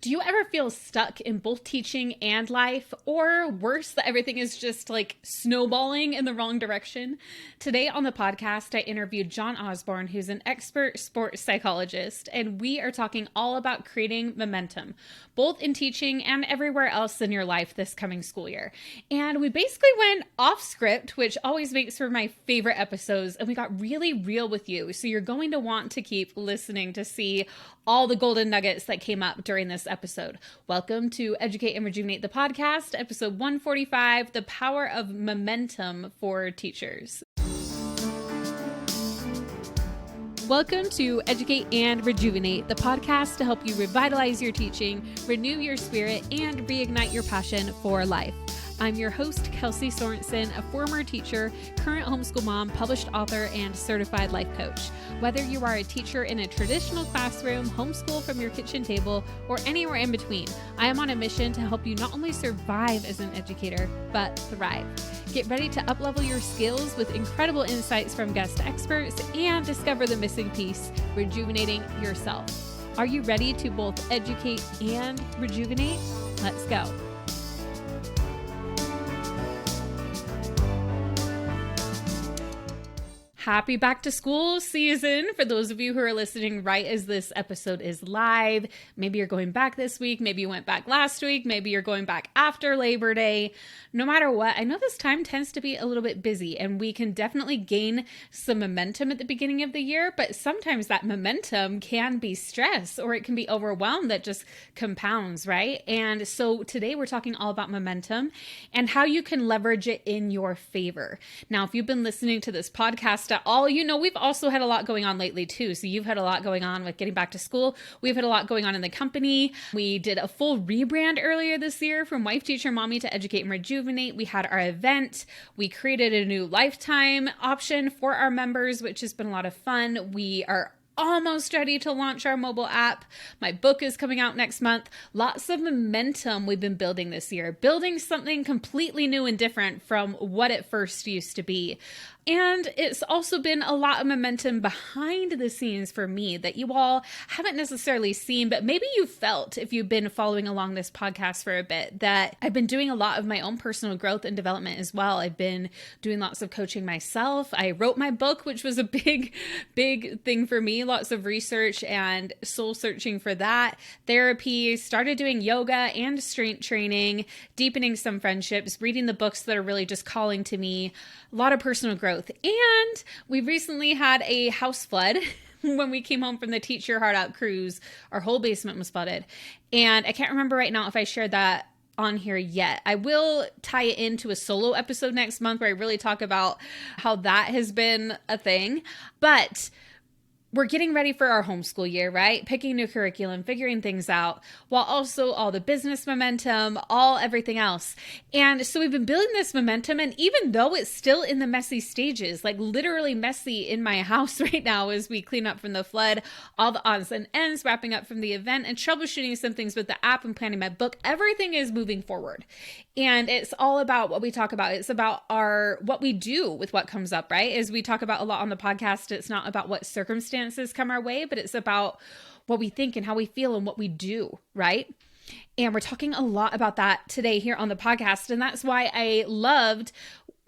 Do you ever feel stuck in both teaching and life, or worse, that everything is just like snowballing in the wrong direction? Today on the podcast, I interviewed Jon Osborn, who's an expert sports psychologist, and we are talking all about creating momentum, both in teaching and everywhere else in your life this coming school year. And we basically went off script, which always makes for my favorite episodes, and we got really real with you. So you're going to want to keep listening to see all the golden nuggets that came up during this episode. Welcome to Educate and Rejuvenate the podcast, episode 145, The Power of Momentum for Teachers. Welcome to Educate and Rejuvenate, the podcast to help you revitalize your teaching, renew your spirit, and reignite your passion for life. I'm your host, Kelsey, a former teacher, current homeschool mom, published author, and certified life coach. Whether you are a teacher in a traditional classroom, homeschool from your kitchen table, or anywhere in between, I am on a mission to help you not only survive as an educator, but thrive. Get ready to uplevel your skills with incredible insights from guest experts and discover the missing piece, rejuvenating yourself. Are you ready to both educate and rejuvenate? Let's go. Happy back to school season for those of you who are listening right as this episode is live. Maybe you're going back this week. Maybe you went back last week. Maybe you're going back after Labor Day. No matter what, I know this time tends to be a little bit busy and we can definitely gain some momentum at the beginning of the year, but sometimes that momentum can be stress or it can be overwhelmed that just compounds, right? And so today we're talking all about momentum and how you can leverage it in your favor. Now, if you've been listening to this podcast at all, you know, we've also had a lot going on lately too. So you've had a lot going on with getting back to school. We've had a lot going on in the company. We did a full rebrand earlier this year from Wife, Teacher, Mommy to Educate and Rejuvenate. We had our event. We created a new lifetime option for our members, which has been a lot of fun. We are almost ready to launch our mobile app. My book is coming out next month. Lots of momentum we've been building this year, building something completely new and different from what it first used to be. And it's also been a lot of momentum behind the scenes for me that you all haven't necessarily seen, but maybe you felt if you've been following along this podcast for a bit that I've been doing a lot of my own personal growth and development as well. I've been doing lots of coaching myself. I wrote my book, which was a big thing for me. Lots of research and soul searching for that. Therapy, started doing yoga and strength training, deepening some friendships, reading the books that are really just calling to me. A lot of personal growth. And we recently had a house flood. When we came home from the Teach Your Heart Out cruise, our whole basement was flooded. And I can't remember right now if I shared that on here yet. I will tie it into a solo episode next month where I really talk about how that has been a thing. But we're getting ready for our homeschool year, right? Picking new curriculum, figuring things out, while also all the business momentum, everything else. And so we've been building this momentum, and even though it's still in the messy stages, like literally messy in my house right now as we clean up from the flood, all the odds and ends, wrapping up from the event, and troubleshooting some things with the app and planning my book, everything is moving forward. And it's all about what we talk about. It's about what we do with what comes up, right? As we talk about a lot on the podcast, it's not about what circumstances come our way, but it's about what we think and how we feel and what we do, right? And we're talking a lot about that today here on the podcast. And that's why I loved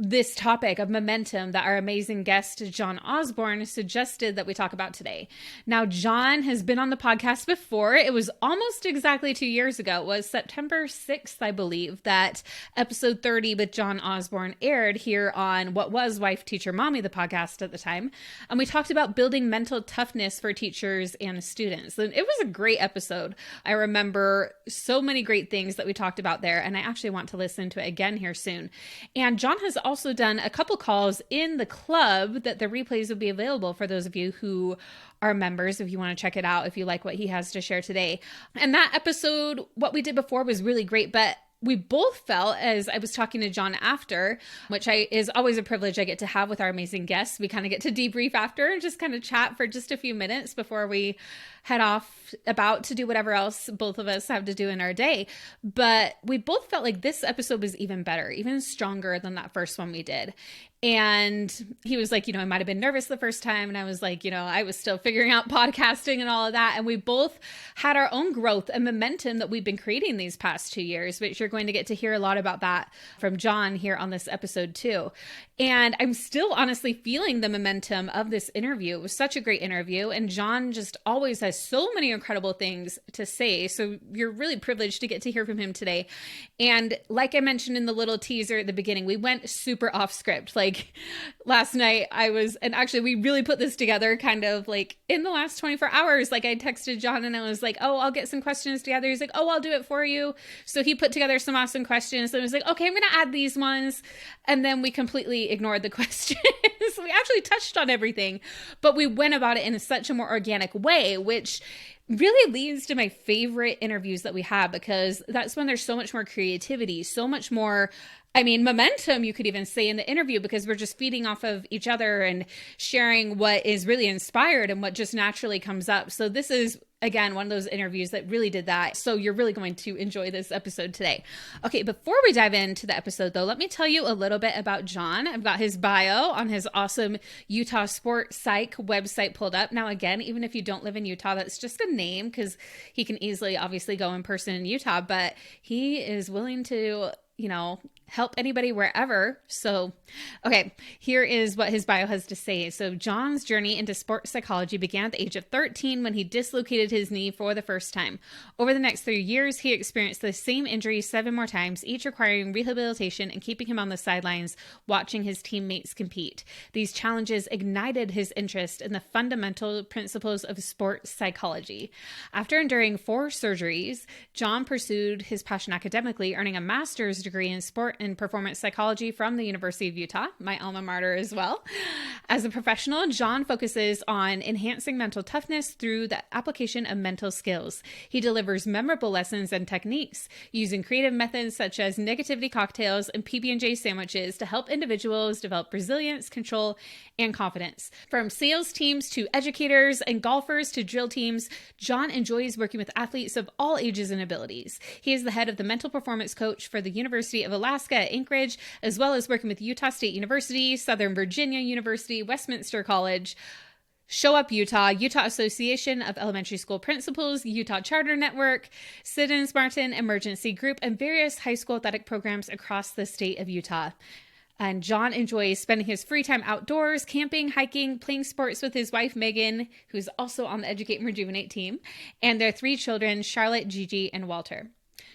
this topic of momentum that our amazing guest, Jon Osborn, suggested that we talk about today. Now, Jon has been on the podcast before. It was almost exactly 2 years ago. It was September 6th, I believe, that episode 30 with Jon Osborn aired here on what was Wife, Teacher, Mommy, the podcast at the time. And we talked about building mental toughness for teachers and students. And it was a great episode. I remember so many great things that we talked about there, and I actually want to listen to it again here soon. And Jon has also done a couple calls in the club that the replays will be available for those of you who are members, if you want to check it out, if you like what he has to share today. And that episode, what we did before was really great, but we both felt, as I was talking to Jon after, which is always a privilege I get to have with our amazing guests. We kind of get to debrief after and just kind of chat for just a few minutes before we head off about to do whatever else both of us have to do in our day. But we both felt like this episode was even better, even stronger than that first one we did. And he was like, I might have been nervous the first time. And I was like, I was still figuring out podcasting and all of that. And we both had our own growth and momentum that we've been creating these past 2 years, which you're going to get to hear a lot about that from Jon here on this episode too. And I'm still honestly feeling the momentum of this interview. It was such a great interview. And Jon just always has so many incredible things to say. So you're really privileged to get to hear from him today. And like I mentioned in the little teaser at the beginning, we went super off script. Like last night and actually we really put this together kind of like in the last 24 hours. Like I texted Jon and I was like, oh, I'll get some questions together. He's like, oh, I'll do it for you. So he put together some awesome questions. And I was like, okay, I'm going to add these ones. And then we completely ignored the questions. We actually touched on everything, but we went about it in such a more organic way, which really leads to my favorite interviews that we have, because that's when there's so much more creativity, so much more, momentum, you could even say, in the interview, because we're just feeding off of each other and sharing what is really inspired and what just naturally comes up. So this is, again, one of those interviews that really did that. So you're really going to enjoy this episode today. Okay, before we dive into the episode though, let me tell you a little bit about Jon. I've got his bio on his awesome Utah Sport Psych website pulled up. Now, again, even if you don't live in Utah, that's just a name, because he can easily obviously go in person in Utah, but he is willing to help anybody wherever. So, okay, here is what his bio has to say. So Jon's journey into sports psychology began at the age of 13 when he dislocated his knee for the first time. Over the next 3 years, he experienced the same injury 7 more times, each requiring rehabilitation and keeping him on the sidelines watching his teammates compete. These challenges ignited his interest in the fundamental principles of sports psychology. After enduring 4 surgeries, Jon pursued his passion academically, earning a master's degree in sport and performance psychology from the University of Utah, my alma mater as well. As a professional, Jon focuses on enhancing mental toughness through the application of mental skills. He delivers memorable lessons and techniques using creative methods such as negativity cocktails and PB&J sandwiches to help individuals develop resilience, control, and confidence. From sales teams to educators and golfers to drill teams, Jon enjoys working with athletes of all ages and abilities. He is the head of the mental performance coach for the University of Alaska at Anchorage, as well as working with Utah State University, Southern Virginia University, Westminster College, Show Up Utah, Utah Association of Elementary School Principals, Utah Charter Network, Siddons Martin Emergency Group, and various high school athletic programs across the state of Utah. And Jon enjoys spending his free time outdoors, camping, hiking, playing sports with his wife, Megan, who's also on the Educate and Rejuvenate team, and their 3 children, Charlotte, Gigi, and Walter.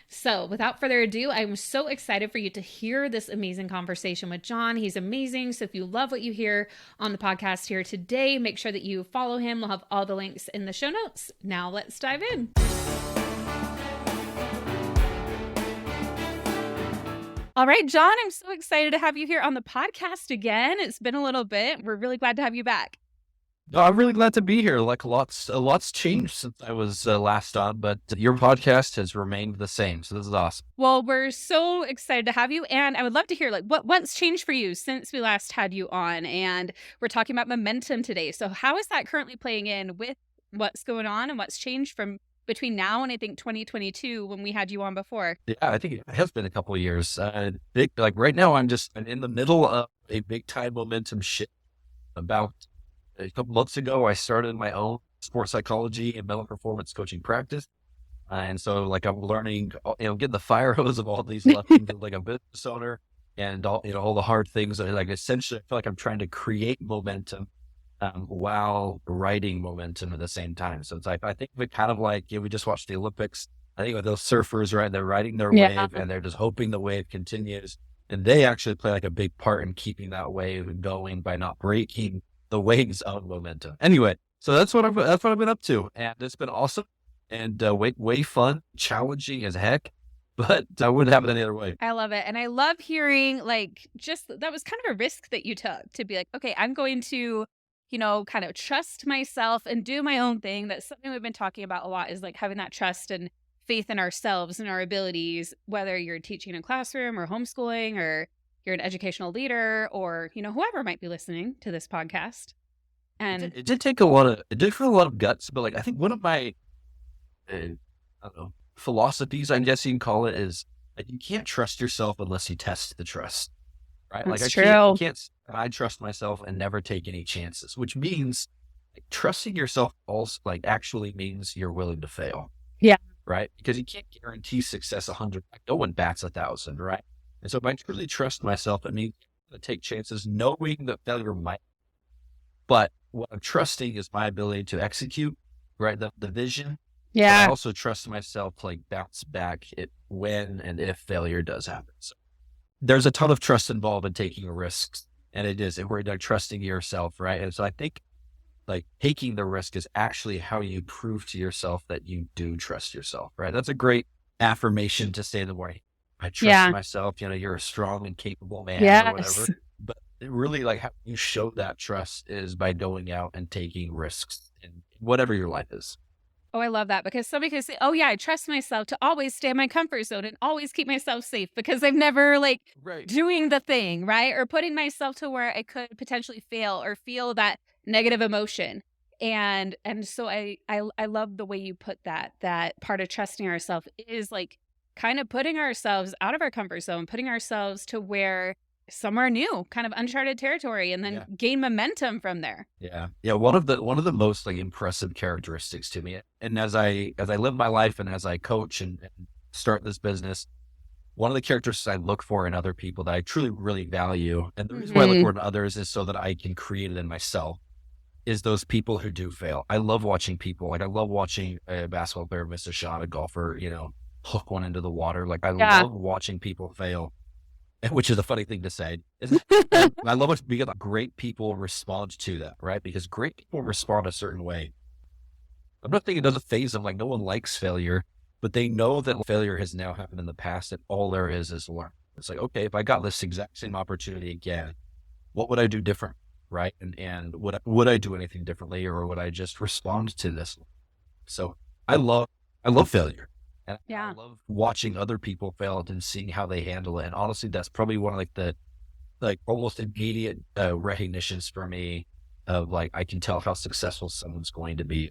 So without further ado, I'm so excited for you to hear this amazing conversation with Jon. He's amazing. So if you love what you hear on the podcast here today, make sure that you follow him. We'll have all the links in the show notes. Now let's dive in. All right, Jon, I'm so excited to have you here on the podcast again. It's been a little bit. We're really glad to have you back. No, I'm really glad to be here. Like a lot's changed since I was last on, but your podcast has remained the same. So this is awesome. Well, we're so excited to have you. And I would love to hear what's changed for you since we last had you on. And we're talking about momentum today. So how is that currently playing in with what's going on and what's changed from between now and I think 2022 when we had you on before? Yeah, I think it has been a couple of years. Right now, I'm in the middle of a big time momentum shift. About a couple months ago, I started my own sports psychology and mental performance coaching practice. And so I'm learning, getting the fire hose of all these lessons like a business owner and all the hard things. Essentially, I feel like I'm trying to create momentum while writing momentum at the same time. So it's I think of it kind of like, we just watched the Olympics. I think with those surfers, right? They're riding their wave and they're just hoping the wave continues. And they actually play a big part in keeping that wave going by not breaking the wave's own momentum. Anyway, so that's what I've been up to, and it's been awesome and way fun, challenging as heck. But I wouldn't have it any other way. I love it, and I love hearing just that was kind of a risk that you took to be like, okay, I'm going to, kind of trust myself and do my own thing. That's something we've been talking about a lot, is having that trust and faith in ourselves and our abilities, whether you're teaching in a classroom or homeschooling or you're an educational leader or, whoever might be listening to this podcast. And it did take a lot of guts, but I think one of my, I don't know, philosophies, I guess you can call it, is you can't trust yourself unless you test the trust. right? Like That's I true. can't, I trust myself and never take any chances, which means like, trusting yourself also like actually means you're willing to fail, Yeah. right? Because you can't guarantee success 100. Like, no one bats 1,000, right? And so if I truly trust myself, it means to take chances, knowing that failure might. But what I'm trusting is my ability to execute, right? The vision. But I Yeah. also trust myself to like bounce back it when and if failure does happen. So there's a ton of trust involved in taking risks. And it is, if we're like trusting yourself, right? And so I think like taking the risk is actually how you prove to yourself that you do trust yourself, right? That's a great affirmation to say in the morning. I trust Yeah. myself, you're a strong and capable man or Yes. whatever. But it really like how you show that trust is by going out and taking risks in whatever your life is. Oh, I love that because somebody could say, "Oh yeah, I trust myself to always stay in my comfort zone and always keep myself safe because I've never like Right. doing the thing, right? Or putting myself to where I could potentially fail or feel that negative emotion." And so I love the way you put that part of trusting ourselves is like kind of putting ourselves out of our comfort zone, putting ourselves to where somewhere new, kind of uncharted territory, and then Yeah. gain momentum from there. Yeah. Yeah. One of the most like impressive characteristics to me. And as I live my life and as I coach and start this business, one of the characteristics I look for in other people that I truly really value, and the reason why I look Mhm. for it in others is so that I can create it in myself, is those people who do fail. I love watching people. Like I love watching a basketball player miss a shot, a golfer, hook one into the water. Like I Yeah. love watching people fail, which is a funny thing to say, isn't it? But I love it because great people respond to that, right? Because great people respond a certain way. I'm not thinking it doesn't phase them. Like no one likes failure, but they know that failure has now happened in the past and all there is learn. It's like, okay, if I got this exact same opportunity again, what would I do different? Right. And would I do anything differently or would I just respond to this? So I love, I love failure and I Yeah. love watching other people fail and seeing how they handle it. And honestly, that's probably one of like the, like almost immediate recognitions for me of like, I can tell how successful someone's going to be.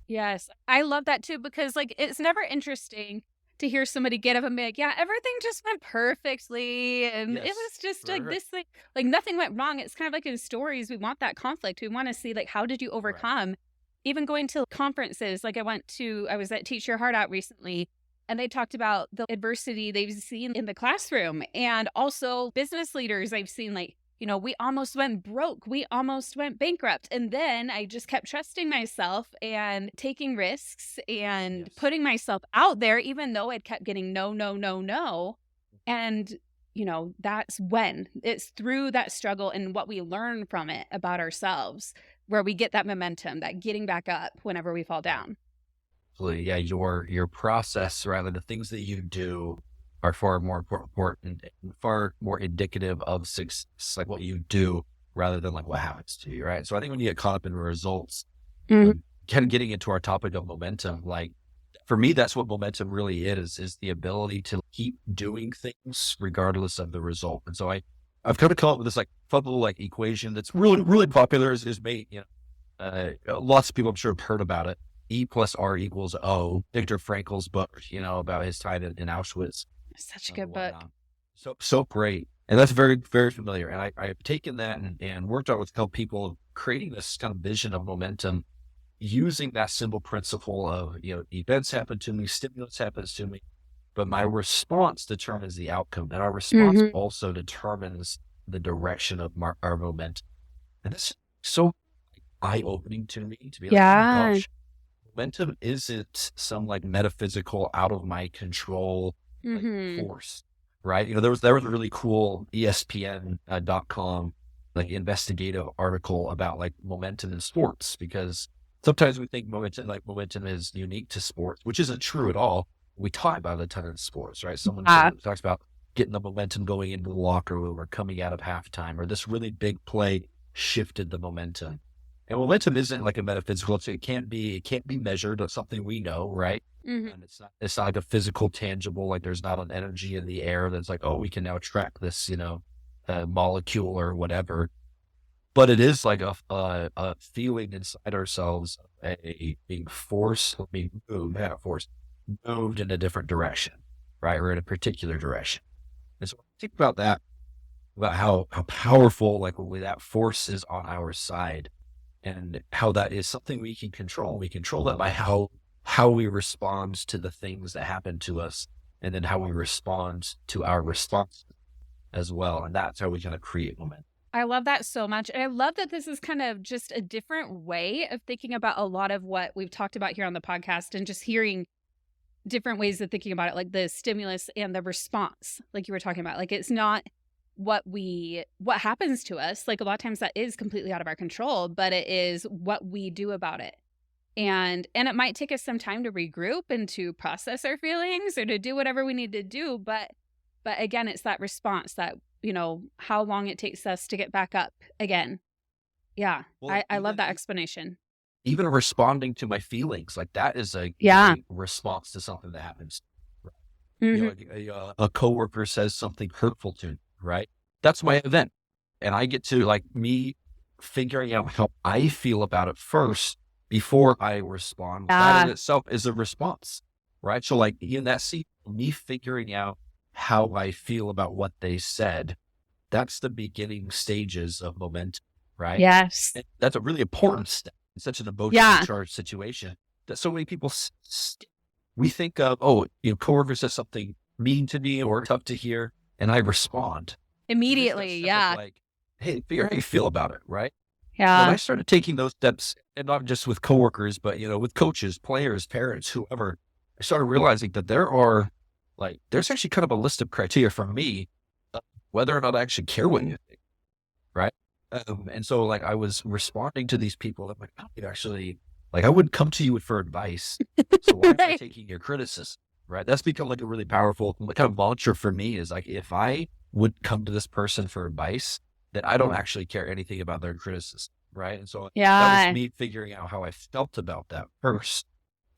Yes, I love that too because like it's never interesting to hear somebody get up and be like, "Yeah, everything just went perfectly, and it Yes. was just Right. like Right. this, like nothing went wrong." It's kind of like in stories, we want that conflict. We want to see like how did you Right. overcome? Even going to conferences, like I was at Teach Your Heart Out recently, and they talked about the adversity they've seen in the classroom, and also business leaders I've seen like we almost went broke. We almost went bankrupt. And then I just kept trusting myself and taking risks and Yes. putting myself out there, even though I'd kept getting no, no, no, no. And, that's when it's through that struggle and what we learn from it about ourselves where we get that momentum, that getting back up whenever we fall Right. down. Absolutely. Yeah. Your process, rather the things that you do are far more important, and far more indicative of success, like what you do rather than like what happens to you. Right. So I think when you get caught up in results, Mhm. kind of getting into our topic of momentum, like for me, that's what momentum really is the ability to keep doing things regardless of the result. And so I've kind of come up with this like fun little like equation that's really, really popular is made, lots of people I'm sure have heard about it. E plus R equals O. Viktor Frankl's book, about his time in Auschwitz Such a and good book. whatnot. So great. And that's very, very familiar. And I've taken that and worked out with a couple people creating this kind of vision of momentum using that simple principle of, events happen to me, stimulus happens to me, but my response determines the outcome. And our response Hmm. also determines the direction of our momentum. And this is so eye-opening to me to be like, oh my Yeah. gosh, momentum isn't some like metaphysical out of my control like Hmm. force, right? There was a really cool ESPN.com like investigative article about like momentum in sports because sometimes we think momentum is unique to sports, which isn't true at all. We talk about it a ton in sports, right? Someone Yeah. talks about getting the momentum going into the locker room or coming out of halftime or this really big play shifted the momentum. And momentum isn't like a metaphysical. It can't be measured. It's something we know, right? Hmm. And it's not like a physical, tangible. Like there's not an energy in the air that's like, oh, we can now track this, molecule or whatever. But it is like a feeling inside ourselves, being forced, being moved, not forced, moved in a different direction, right, or in a particular direction. And so think about that. about how powerful like that force is on our side, and how that is something we can control. We control that by how we respond to the things that happen to us, and then how we respond to our response as well. And that's how we kind of create momentum. I love that so much. And I love that this is kind of just a different way of thinking about a lot of what we've talked about here on the podcast, and just hearing different ways of thinking about it, like the stimulus and the response, like you were talking about. Like, it's not what happens to us. Like, a lot of times that is completely out of our control, but it is what we do about it. And it might take us some time to regroup and to process our feelings or to do whatever we need to do. But again, it's that response that, how long it takes us to get back up again. Yeah. Well, I love that explanation. Even responding to my feelings, like that is a Yeah. response to something that happens. Mhm. A coworker says something hurtful to me, right? That's my event. And I get to like me figuring out how I feel about it first before I respond. That in itself is a response, right? So like in that scene, me figuring out how I feel about what they said, that's the beginning stages of momentum, right? Yes. And that's a really important step in such an emotionally Yeah. charged situation that so many people we think of, coworker says something mean to me or tough to hear, and I respond Immediately. Yeah. like, hey, figure how you feel about it, right? When Yeah. I started taking those steps, and not just with coworkers, but with coaches, players, parents, whoever, I started realizing that there's actually kind of a list of criteria for me, whether or not I actually care what you think, right? And so like I was responding to these people that I wouldn't come to you for advice. So why am I Right. taking your criticism, right? That's become like a really powerful kind of mantra for me, is like, if I would come to this person for advice, that I don't actually care anything about their criticism, right? And so that Yeah. was me figuring out how I felt about that first.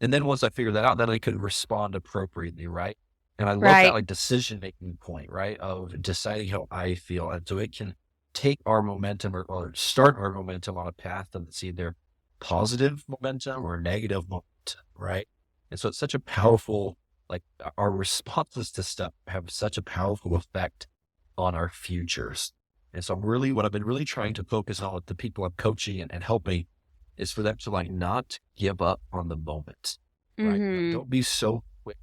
And then once I figured that out, then I could respond appropriately, right? And I love that Right. like decision-making point, right? Of deciding how I feel. And so it can take our momentum or start our momentum on a path that's either positive momentum or negative momentum, right? And so it's such a powerful, like our responses to stuff have such a powerful effect on our futures. And so what I've been really trying to focus on with the people I'm coaching and helping is for them to like not give up on the moment, right? Mhm. Don't be so quick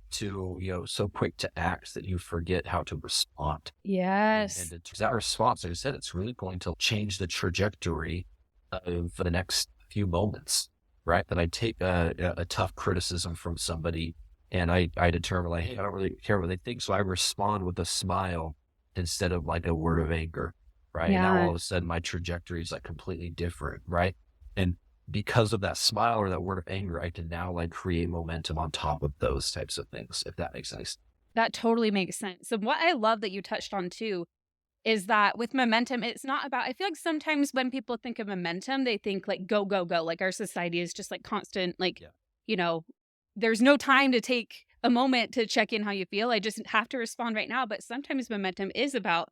so quick to act that you forget how to respond. Yes. And that response, like I said, it's really going to change the trajectory of the next few moments, right? That I take a tough criticism from somebody and I determine like, hey, I don't really care what they think. So I respond with a smile instead of like a word of anger, right? And now all Yeah. of a sudden my trajectory is like completely different, right? And because of that smile or that word of anger, I can now like create momentum on top of those types of things, if that makes sense. That totally makes sense. So what I love that you touched on too is that with momentum, it's not about, I feel like sometimes when people think of momentum, they think like go, go, go. Like our society is just like constant, like, Yeah. there's no time to take a moment to check in how you feel. I just have to respond right now. But sometimes momentum is about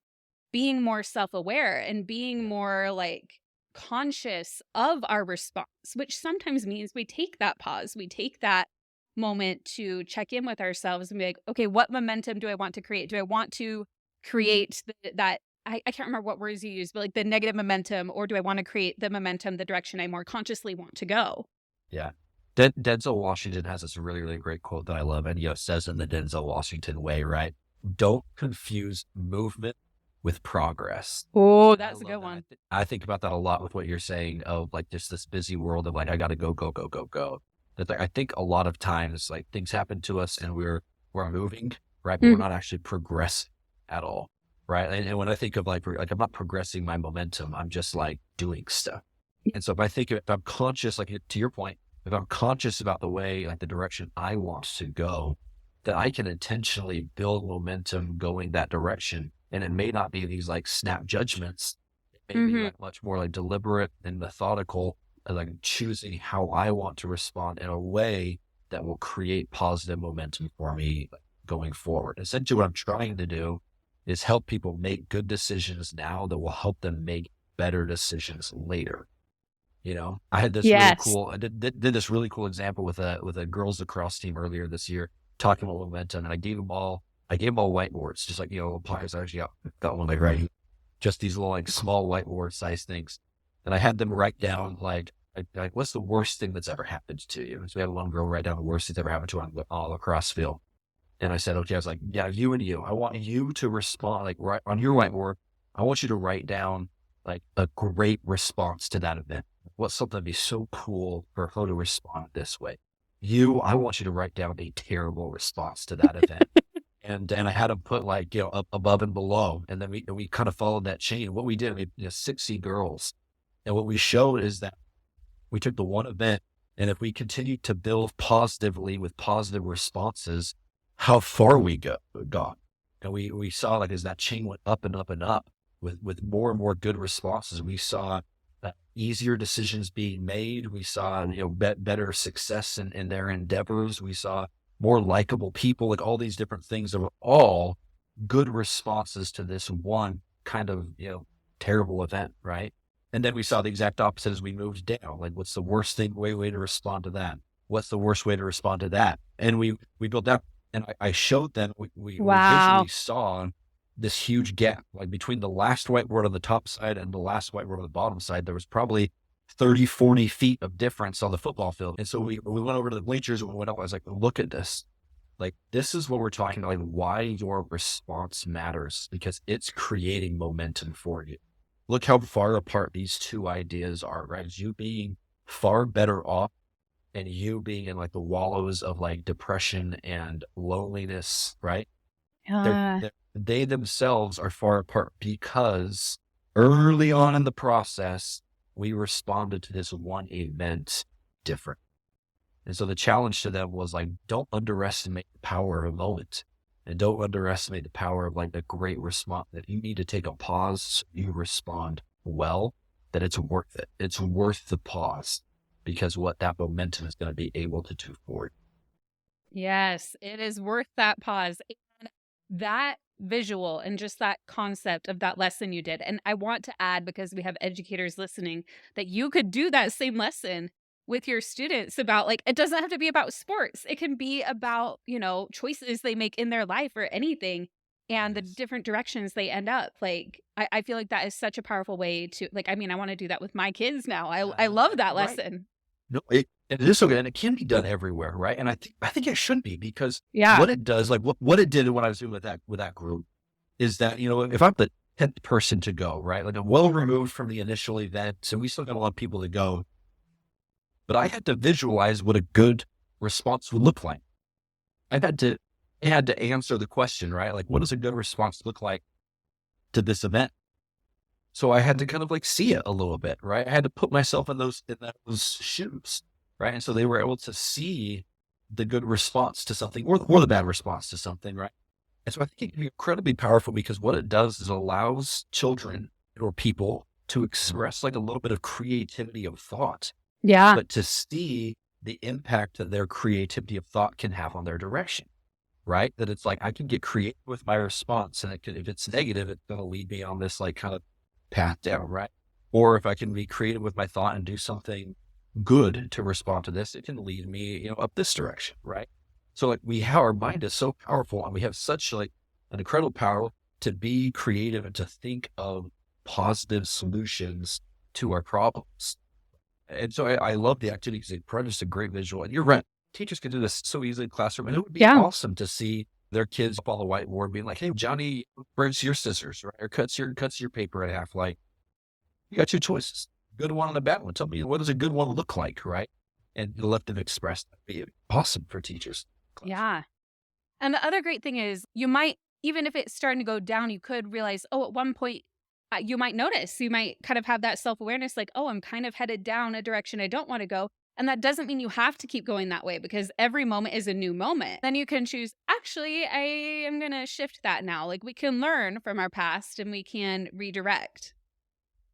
being more self-aware and being more like conscious of our response, which sometimes means we take that pause, we take that moment to check in with ourselves and be like, okay, what momentum do I want to create? Do I want to create that? I can't remember what words you used, but like the negative momentum, or do I want to create the momentum, the direction I more consciously want to go? Yeah. Denzel Washington has this really, really great quote that I love. And, it says in the Denzel Washington way, right? Don't confuse movement with progress. Oh, And I that's a love good that. one. I think about that a lot with what you're saying of like just this busy world of like, I got to go, go, go, go, go. That I think a lot of times like things happen to us and we're moving, right? But we're Mhm. not actually progressing at all. Right. And when I think of like I'm not progressing my momentum, I'm just like doing stuff. And so if I'm conscious, like to your point, if I'm conscious about the way, like the direction I want to go, that I can intentionally build momentum going that direction. And it may not be these like snap judgments. It may be Mhm. like much more like deliberate and methodical, and like choosing how I want to respond in a way that will create positive momentum for me going forward. Essentially what I'm trying to do is help people make good decisions now that will help them make better decisions later. I had this really Yes. cool, I did this really cool example with a girls lacrosse team earlier this year, talking about momentum. And I gave them all whiteboards, just like, players. I actually got one like right here. just these little like small whiteboard size things. And I had them write down like what's the worst thing that's ever happened to you? So we had one girl write down the worst thing that's ever happened to her on the lacrosse field. And I said, okay, I was like, yeah, you and you, I want you to respond like right on your whiteboard. I want you to write down like a great response to that event. What's something that'd be so cool for her to respond this way? I want you to write down a terrible response to that event. And I had them put like, up above and below. And then we kind of followed that chain. What we did, 60 girls. And what we showed is that we took the one event, and if we continued to build positively with positive responses, how far we got. And we saw like as that chain went up and up and up with more and more good responses, we saw easier decisions being made. We saw, better success in their endeavors. We saw more likable people, like all these different things that were all good responses to this one kind of, terrible event. Right. And then we saw the exact opposite as we moved down. Like, what's the worst way to respond to that? What's the worst way to respond to that? And we built that. And I showed them, we visually saw this huge gap, like between the last whiteboard on the top side and the last whiteboard on the bottom side, there was probably 30, 40 feet of difference on the football field. And so we went over to the bleachers and we went up. I was like, look at this. Like, this is what we're talking about, like why your response matters, because it's creating momentum for you. Look how far apart these two ideas are, right? You being far better off and you being in like the wallows of like depression and loneliness, right? They themselves are far apart because early on in the process, we responded to this one event different. And so the challenge to them was like, don't underestimate the power of a moment, and don't underestimate the power of like a great response. That you need to take a pause, so you respond well, that it's worth it. It's worth the pause because what that momentum is going to be able to do for you. Yes, it is worth that pause. And that visual and just that concept of that lesson you did. And I want to add, because we have educators listening, that you could do that same lesson with your students about, like, it doesn't have to be about sports. It can be about, choices they make in their life or anything, and the different directions they end up. Like, I feel like that is such a powerful way to, like, I want to do that with my kids now. I love that lesson. No, it is so good, and it can be done everywhere, right? And I think it should be, because Yeah. what it does, like what it did when I was doing with that group, is that if I'm the 10th person to go, right, like I'm well removed from the initial event, so we still got a lot of people to go, but I had to visualize what a good response would look like. I had to answer the question, right? Like, what does a good response look like to this event? So I had to kind of like see it a little bit, right? I had to put myself in those shoes, right? And so they were able to see the good response to something or the bad response to something, right? And so I think it can be incredibly powerful, because what it does is allows children or people to express like a little bit of creativity of thought. Yeah. But to see the impact that their creativity of thought can have on their direction, right? That it's like, I can get creative with my response, and if it's negative, it's going to lead me on this like kind of path down, right? Or if I can be creative with my thought and do something good to respond to this, it can lead me, up this direction, right? So like our mind is so powerful, and we have such like an incredible power to be creative and to think of positive solutions to our problems. And so I love the activity because it provides a great visual. And you're right, teachers can do this so easily in the classroom, and it would be awesome to see their kids up on the whiteboard being like, hey, Johnny, breaks your scissors, right? Or cuts your paper in half. Like, you got two choices, good one and a bad one. Tell me, what does a good one look like, right? And let them express that. Be awesome for teachers. Yeah. And the other great thing is, you might, even if it's starting to go down, you could realize, at one point, you might notice, you might kind of have that self-awareness, like, I'm kind of headed down a direction I don't want to go. And that doesn't mean you have to keep going that way, because every moment is a new moment. Then you can choose, actually, I am going to shift that now. Like, we can learn from our past and we can redirect.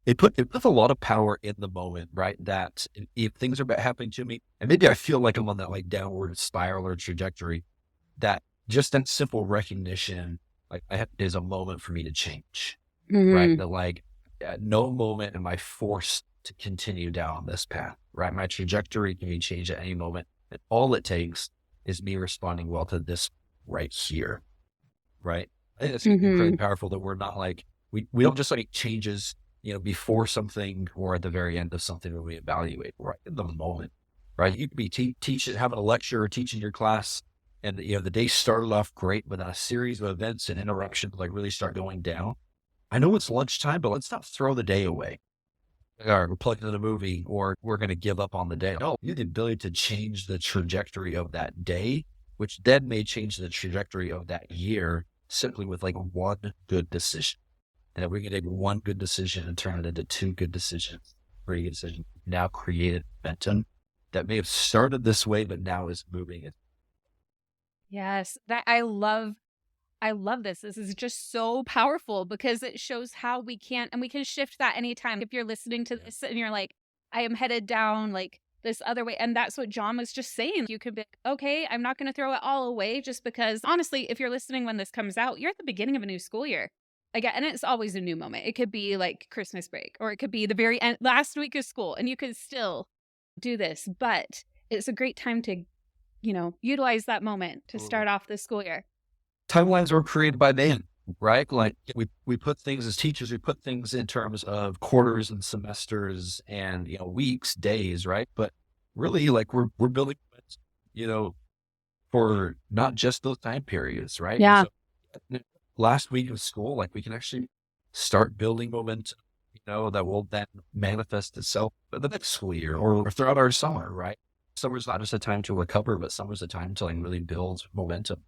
It puts a lot of power in the moment, right? That if things are happening to me, and maybe I feel like I'm on that like downward spiral or trajectory, that just that simple recognition, like is a moment for me to change, right? That like at no moment am I forced to continue down this path, right? My trajectory can be changed at any moment. And all it takes is me responding well to this right here, right? I think it's incredibly powerful that we're not like we don't just like make changes, before something or at the very end of something when we evaluate, right in the moment, right? You could be teaching, having a lecture or teaching your class, and the day started off great, but then a series of events and interruptions like really start going down. I know it's lunchtime, but let's not throw the day away. Or we're plugged into the movie, or we're going to give up on the day. No, you have the ability to change the trajectory of that day, which then may change the trajectory of that year simply with like one good decision. And if we can take one good decision and turn it into two good decisions, three good decisions, now created momentum that may have started this way, but now is moving it. Yes, that I love this. This is just so powerful because it shows how we can, and we can shift that anytime. If you're listening to this and you're like, I am headed down like this other way. And that's what Jon was just saying. You could be, okay, I'm not going to throw it all away just because honestly, if you're listening when this comes out, you're at the beginning of a new school year. Again, and it's always a new moment. It could be like Christmas break, or it could be the very end, last week of school, and you could still do this. But it's a great time to, utilize that moment to start off the school year. Timelines were created by man, right? Like we put things as teachers, we put things in terms of quarters and semesters and, weeks, days, right? But really like we're building, for not just those time periods, right? Yeah. So, last week of school, like we can actually start building momentum, that will then manifest itself the next school year or throughout our summer, right? Summer's not just a time to recover, but summer's a time to like really build momentum.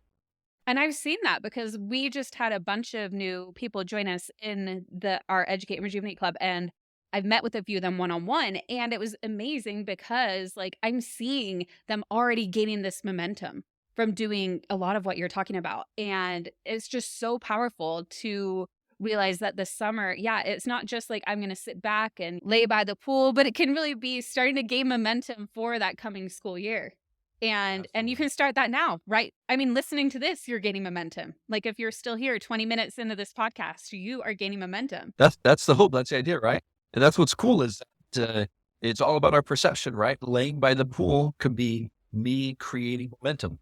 And I've seen that because we just had a bunch of new people join us in our Educate and Rejuvenate Club. And I've met with a few of them one-on-one, and it was amazing because like I'm seeing them already gaining this momentum from doing a lot of what you're talking about. And it's just so powerful to realize that the summer, yeah, it's not just like I'm going to sit back and lay by the pool, but it can really be starting to gain momentum for that coming school year. And you can start that now, right? I mean, listening to this, you're gaining momentum. Like if you're still here 20 minutes into this podcast, you are gaining momentum. That's the hope. That's the idea, right? And that's what's cool is that it's all about our perception, right? Laying by the pool could be me creating momentum.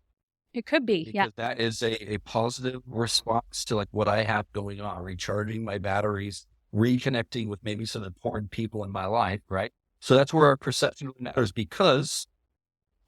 It could be, because yeah. that is a positive response to like what I have going on, recharging my batteries, reconnecting with maybe some important people in my life, right? So that's where our perception really matters, because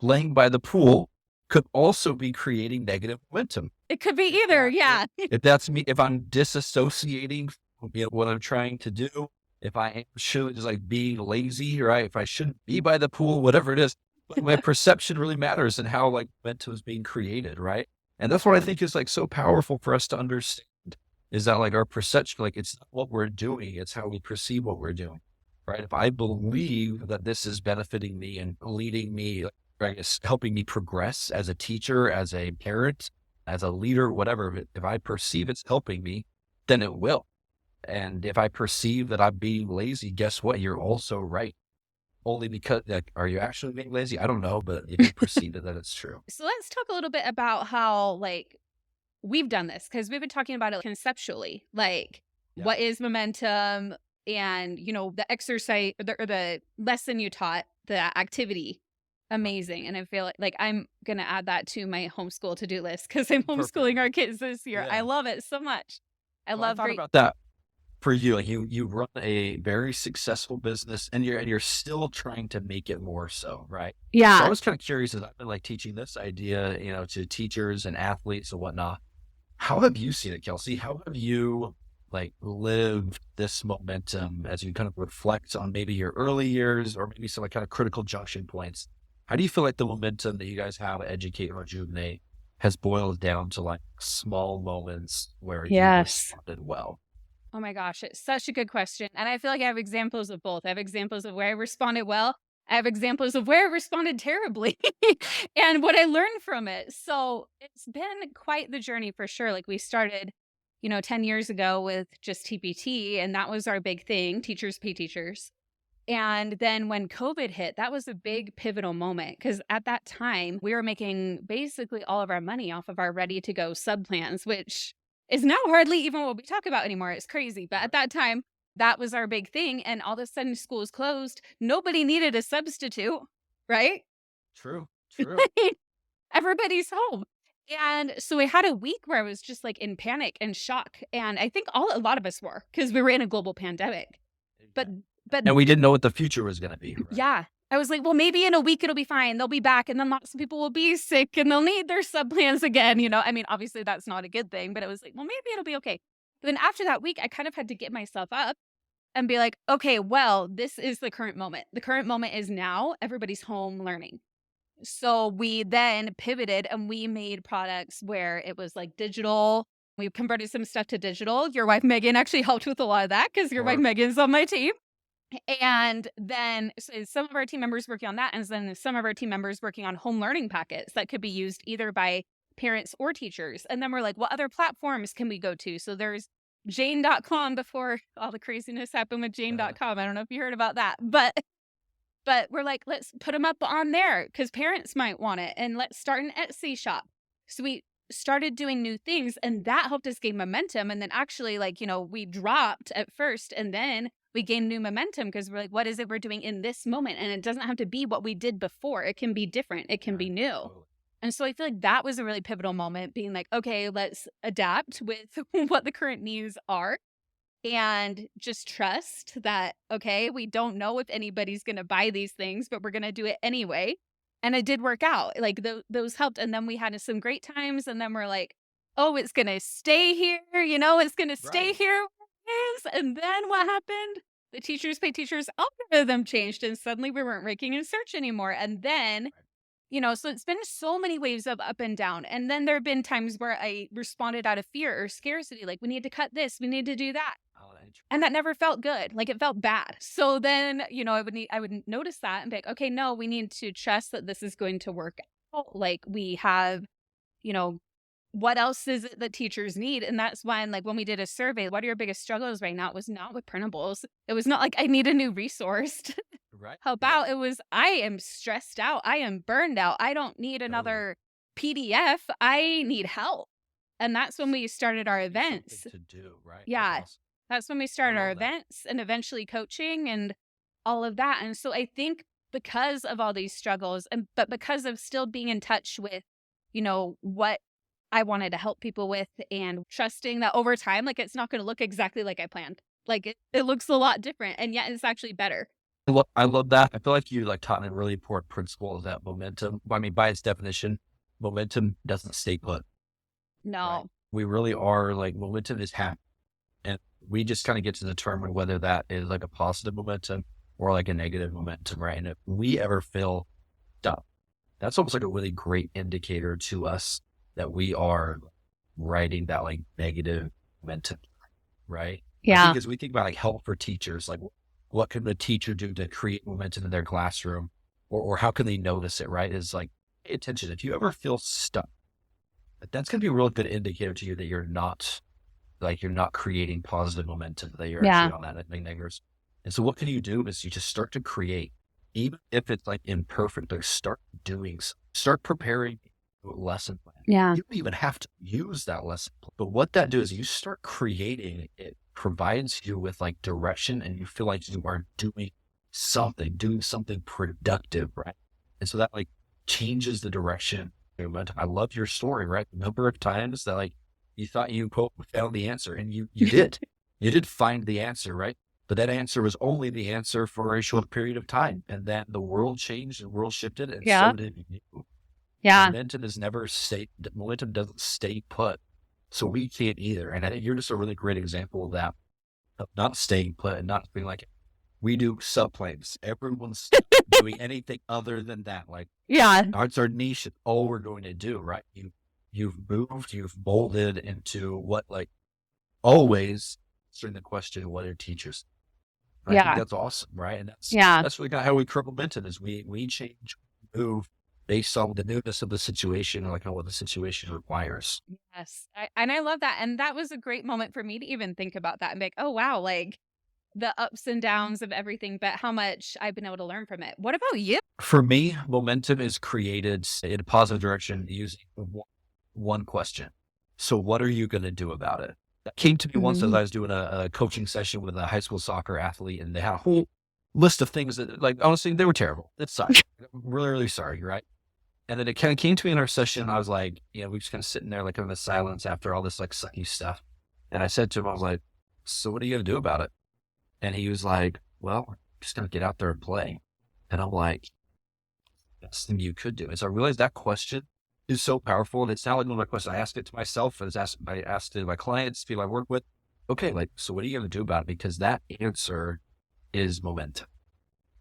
laying by the pool could also be creating negative momentum. It could be either, yeah. If that's me, if I'm disassociating from what I'm trying to do, if I should just like being lazy, right? If I shouldn't be by the pool, whatever it is, but my perception really matters and how like momentum is being created, right? And that's what I think is like so powerful for us to understand, is that like our perception, like it's not what we're doing, it's how we perceive what we're doing, right? If I believe that this is benefiting me and leading me, right, it's helping me progress as a teacher, as a parent, as a leader, whatever, if I perceive it's helping me, then it will. And if I perceive that I'm being lazy, guess what? You're also right. Only because, like, are you actually being lazy? I don't know, but if you perceive it, that it's true. So let's talk a little bit about how like we've done this, because we've been talking about it conceptually, like what is momentum, and the exercise or the lesson you taught, the activity. Amazing. And I feel like I'm going to add that to my homeschool to-do list because I'm homeschooling our kids this year. I love it so much. I thought about that for you. Like you run a very successful business and you're still trying to make it more so, right? Yeah. So I was kind of curious, as I've been like teaching this idea, to teachers and athletes and whatnot. How have you seen it, Kelsey? How have you like lived this momentum as you kind of reflect on maybe your early years or maybe some like kind of critical junction points? How do you feel like the momentum that you guys have at Educate and Rejuvenate has boiled down to like small moments where you responded well? Oh my gosh, it's such a good question. And I feel like I have examples of both. I have examples of where I responded well. I have examples of where I responded terribly and what I learned from it. So it's been quite the journey for sure. Like we started, 10 years ago with just TPT, and that was our big thing, teachers pay teachers. And then when COVID hit, that was a big pivotal moment because at that time we were making basically all of our money off of our ready to go sub plans, which is now hardly even what we talk about anymore. It's crazy. But at that time, that was our big thing. And all of a sudden school is closed. Nobody needed a substitute, right? True. Everybody's home. And so I had a week where I was just like in panic and shock. And I think a lot of us were, because we were in a global pandemic. But And we didn't know what the future was going to be. Right? yeah, I was like, well, maybe in a week it'll be fine. They'll be back. And then lots of people will be sick and they'll need their sub plans again. I mean, obviously that's not a good thing, but I was like, well, maybe it'll be okay. But then after that week, I kind of had to get myself up and be like, okay, well, this is the current moment. The current moment is now. Everybody's home learning. So we then pivoted and we made products where it was like digital. We converted some stuff to digital. Your wife, Megan, actually helped with a lot of that because your wife, Megan's on my team. And then some of our team members working on that. And then some of our team members working on home learning packets that could be used either by parents or teachers. And then we're like, what other platforms can we go to? So there's Jane.com before all the craziness happened with Jane.com. I don't know if you heard about that, but we're like, let's put them up on there because parents might want it. And let's start an Etsy shop. So we started doing new things and that helped us gain momentum. And then actually we dropped at first and then we gained new momentum because we're like, what is it we're doing in this moment? And it doesn't have to be what we did before. It can be different. It can be new. Totally. And so I feel like that was a really pivotal moment, being like, okay, let's adapt with what the current needs are. And just trust that, okay, we don't know if anybody's going to buy these things, but we're going to do it anyway. And it did work out. Like those helped. And then we had some great times. And then we're like, oh, it's going to stay here. It's going to stay here. And then what happened? The teachers pay teachers. Algorithm changed. And suddenly we weren't ranking in search anymore. And then, so it's been so many waves of up and down. And then there have been times where I responded out of fear or scarcity. Like we need to cut this. We need to do that. And that never felt good. Like it felt bad. So then, I would notice that and be like, okay, no, we need to trust that this is going to work out. Like we have, what else is it that teachers need? And that's when, when we did a survey, what are your biggest struggles right now? It was not with printables. It was not like I need a new resource to help out. It was, I am stressed out. I am burned out. I don't need another PDF. I need help. And that's when we started our events. To do, right? Yeah. That's when we started our events and eventually coaching and all of that. And so I think because of all these struggles, but because of still being in touch with, what I wanted to help people with and trusting that over time, like it's not going to look exactly like I planned. Like it looks a lot different and yet it's actually better. I love that. I feel like you taught me a really important principle of that momentum. I mean, by its definition, momentum doesn't stay put. No. Right? We really are momentum is happening. And we just kind of get to determine whether that is a positive momentum or a negative momentum, right? And if we ever feel stuck, that's almost a really great indicator to us that we are riding that negative momentum, right? Yeah. Because we think about help for teachers, what can the teacher do to create momentum in their classroom, or how can they notice it, right? Is pay attention. If you ever feel stuck, that's going to be a real good indicator to you that you're not creating positive momentum, that you're actually on that negative. And so what can you do is you just start to create, even if it's imperfect, or start preparing a lesson plan. Yeah. You don't even have to use that lesson plan. But what that does is you start creating, it provides you with direction, and you feel like you are doing something productive, right? And so that changes the direction. I love your story, right? The number of times that you thought you, quote, found the answer, and you did. You did find the answer, right? But that answer was only the answer for a short period of time. And then the world changed, the world shifted, and so did you. Yeah. Momentum doesn't stay put. So we can't either. And I think you're just a really great example of that, of not staying put and not being we do subplanes. Everyone's doing anything other than that. That's our niche. It's all we're going to do, right? You've moved, you've molded into what, always answering the question, what are teachers? I think that's awesome, right? And that's really kind of how we create momentum, is we change, move based on the newness of the situation, or what the situation requires. Yes. I love that. And that was a great moment for me to even think about that and be like, oh, wow, the ups and downs of everything, but how much I've been able to learn from it. What about you? For me, momentum is created in a positive direction using one question. So what are you going to do about it? That came to me once as I was doing a coaching session with a high school soccer athlete, and they had a whole list of things that, honestly, they were terrible. It sucked. I'm really, really sorry, right? And then it kind of came to me in our session. And I was like, we just kind of sitting there like in the silence after all this like sucky stuff. And I said to him, I was like, so what are you going to do about it? And he was like, well, I'm just going to get out there and play. And I'm like, best thing you could do. And so I realized that question is so powerful. And it's not like one of my questions. I asked it to myself. I asked it to my clients, people I work with. Okay, like, so what are you going to do about it? Because that answer is momentum,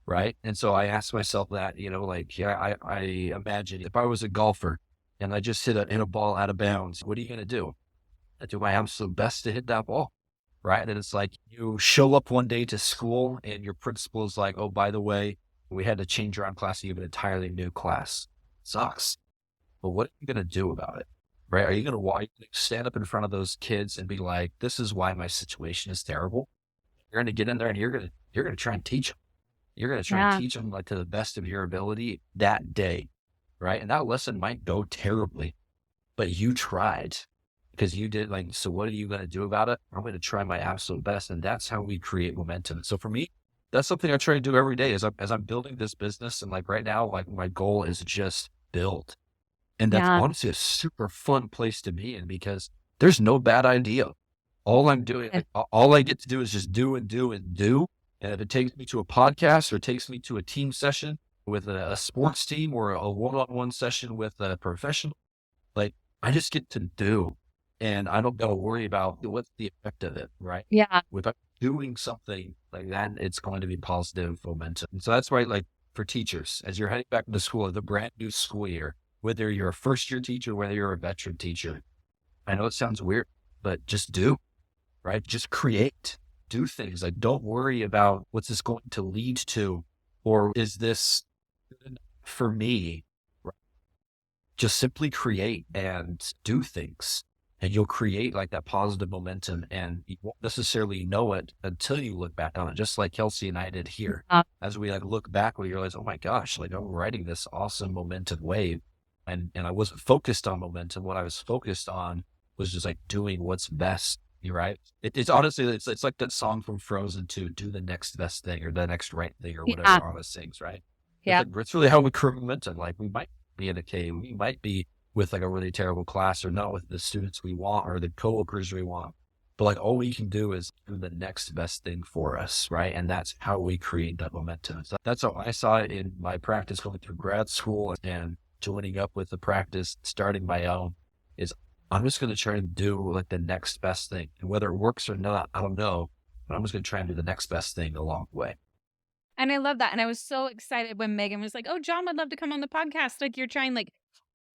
right? And so I asked myself that, I imagine if I was a golfer and I just hit a ball out of bounds, what are you going to do? I do my absolute best to hit that ball, right? And it's like you show up one day to school and your principal is like, oh, by the way, we had to change around class. You have an entirely new class. Sucks. But what are you going to do about it? Right? Are you going to stand up in front of those kids and be like, this is why my situation is terrible? You're going to get in there and you're going to try and teach them. You're going to try and teach them like to the best of your ability that day. Right. And that lesson might go terribly, but you tried because you did so what are you going to do about it? I'm going to try my absolute best. And that's how we create momentum. So for me, that's something I try to do every day as I'm building this business. And like right now, like my goal is just build. And that's honestly a super fun place to be in because there's no bad idea. All I'm doing, all I get to do is just do and do and do. And if it takes me to a podcast or it takes me to a team session with a sports team or a one-on-one session with a professional, like I just get to do. And I don't got to worry about what's the effect of it, right? Yeah. Without doing something like that, it's going to be positive momentum. And so that's why, like for teachers, as you're heading back into school, the brand new school year, whether you're a first year teacher, whether you're a veteran teacher, I know it sounds weird, but just do, right? Just create, do things. Like don't worry about what's this going to lead to, or is this for me? Right? Just simply create and do things. And you'll create like that positive momentum and you won't necessarily know it until you look back on it. Just like Kelsey and I did here. As we like look back, we realize, oh my gosh, like I'm riding this awesome momentum wave. And I wasn't focused on momentum. What I was focused on was just like doing what's best. Right. It's honestly, it's like that song from Frozen 2, do the next best thing or the next right thing or whatever Anna sings, right? Yeah. It's really how we create momentum. Like we might be in a cave. We might be with like a really terrible class or not with the students we want or the coworkers we want. But like all we can do is do the next best thing for us, right? And that's how we create that momentum. So that's how I saw it in my practice going through grad school and joining up with the practice, starting my own, is I'm just going to try and do like the next best thing. And whether it works or not, I don't know, but I'm just going to try and do the next best thing along the way. And I love that. And I was so excited when Megan was like, oh, Jon would love to come on the podcast. Like you're trying like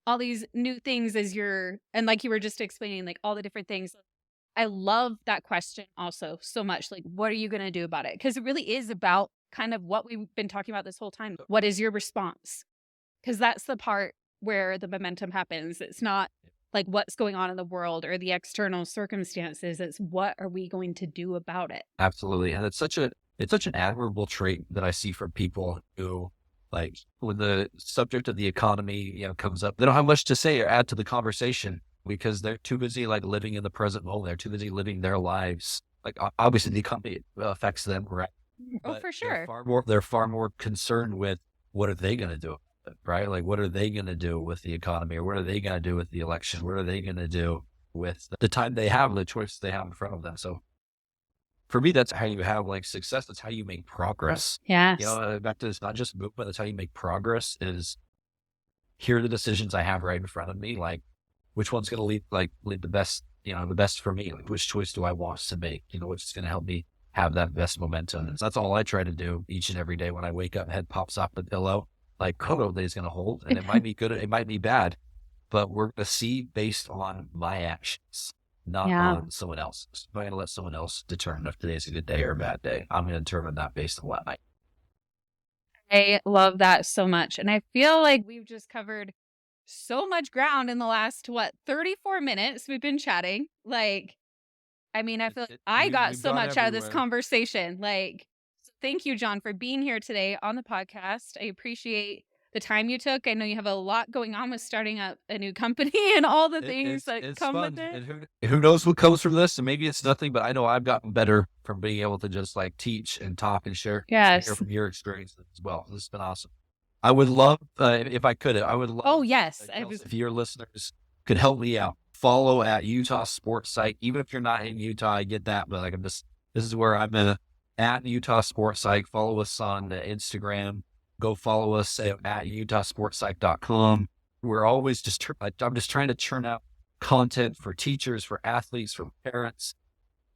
all these new things and like you were just explaining, like all the different things. I love that question also so much. Like, what are you going to do about it? Because it really is about kind of what we've been talking about this whole time. What is your response? Because that's the part where the momentum happens. It's not like what's going on in the world or the external circumstances. It's what are we going to do about it? Absolutely. And it's such an admirable trait that I see from people who, like when the subject of the economy, comes up, they don't have much to say or add to the conversation because they're too busy like living in the present moment. They're too busy living their lives. Like obviously the economy affects them, right? Oh, but for sure. They're far more concerned with what are they going to do, right? Like what are they going to do with the economy, or what are they going to do with the election? What are they going to do with the time they have, the choices they have in front of them? So for me, that's how you have like success. That's how you make progress. Yes. Back to this, not just movement. That's how you make progress is here are the decisions I have right in front of me. Like which one's going to lead the best, the best for me. Like which choice do I want to make? Which is going to help me have that best momentum. And so that's all I try to do each and every day when I wake up, head pops off the pillow, like Kodo Day is going to hold. And it might be good. It might be bad, but we're going to see based on my actions. Not on someone else. If I'm going to let someone else determine if today's a good day or a bad day, I'm going to determine that based on what I love that so much. And I feel like we've just covered so much ground in the last, 34 minutes we've been chatting. Like, I mean, I feel like I got so much out of this conversation. Like, so thank you, Jon, for being here today on the podcast. I appreciate the time you took. I know you have a lot going on with starting up a new company and all the things that come with it. And who knows what comes from this? And maybe it's nothing, but I know I've gotten better from being able to just like teach and talk and share, hear from your experiences as well. This has been awesome. I would love, if I could, I would Oh, love, yes. Kelsey, if your listeners could help me out. Follow at Utah Sports Psych. Even if you're not in Utah, I get that, but like this is where I'm at Utah Sports Psych. Follow us on Instagram. Go follow us at utahsportspsych.com. We're always I'm just trying to churn out content for teachers, for athletes, for parents,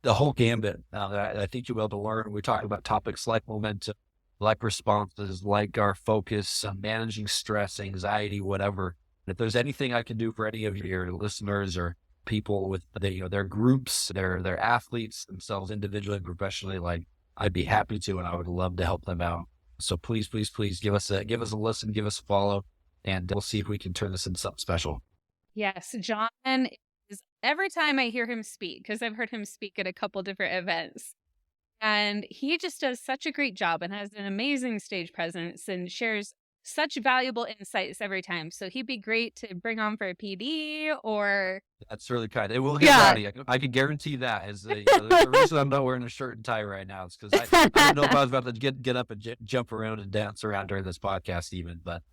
the whole gambit. That I think you'll be able to learn. We talk about topics like momentum, like responses, like our focus, managing stress, anxiety, whatever. And if there's anything I can do for any of your listeners or people with their groups, their athletes themselves, individually and professionally, like I'd be happy to, and I would love to help them out. So please, please, please give us a listen, give us a follow, and we'll see if we can turn this into something special. Yes, Jon is, every time I hear him speak, because I've heard him speak at a couple different events, and he just does such a great job and has an amazing stage presence and shares such valuable insights every time. So he'd be great to bring on for a PD or... That's really kind. It will get rowdy. I can guarantee that. The reason I'm not wearing a shirt and tie right now is because I don't know if I was about to get up and jump around and dance around during this podcast even, but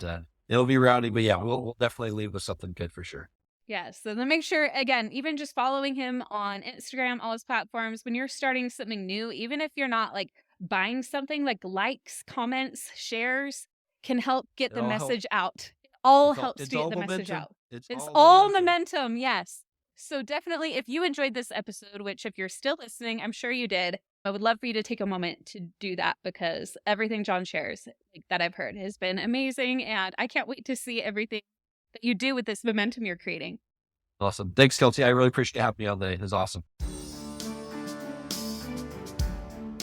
it'll be rowdy. But yeah, we'll definitely leave with something good for sure. Yes. So then make sure, again, even just following him on Instagram, all his platforms, when you're starting something new, even if you're not like buying something, like likes, comments, shares can help get the message out. It all helps to get the message out. It's all momentum. Yes. So definitely, if you enjoyed this episode, which if you're still listening, I'm sure you did, I would love for you to take a moment to do that, because everything Jon shares that I've heard has been amazing. And I can't wait to see everything that you do with this momentum you're creating. Awesome. Thanks, Kelsey. I really appreciate you having me on today. It was awesome.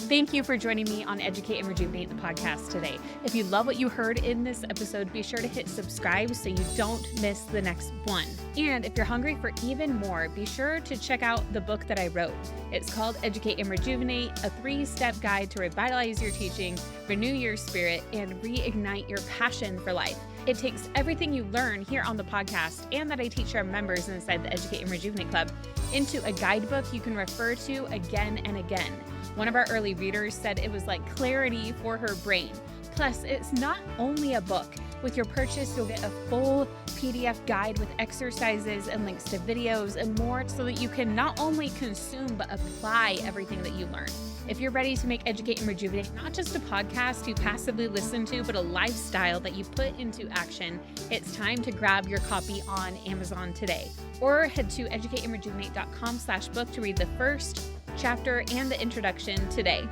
Thank you for joining me on Educate and Rejuvenate, the podcast today. If you love what you heard in this episode, be sure to hit subscribe so you don't miss the next one. And if you're hungry for even more, be sure to check out the book that I wrote. It's called Educate and Rejuvenate, a 3-step guide to revitalize your teaching, renew your spirit, and reignite your passion for life. It takes everything you learn here on the podcast and that I teach our members inside the Educate and Rejuvenate Club into a guidebook you can refer to again and again. One of our early readers said it was like clarity for her brain. Plus, it's not only a book. With your purchase, you'll get a full PDF guide with exercises and links to videos and more so that you can not only consume but apply everything that you learn. If you're ready to make Educate and Rejuvenate not just a podcast you passively listen to, but a lifestyle that you put into action, it's time to grab your copy on Amazon today. Or head to educateandrejuvenate.com/book to read the first chapter and the introduction today.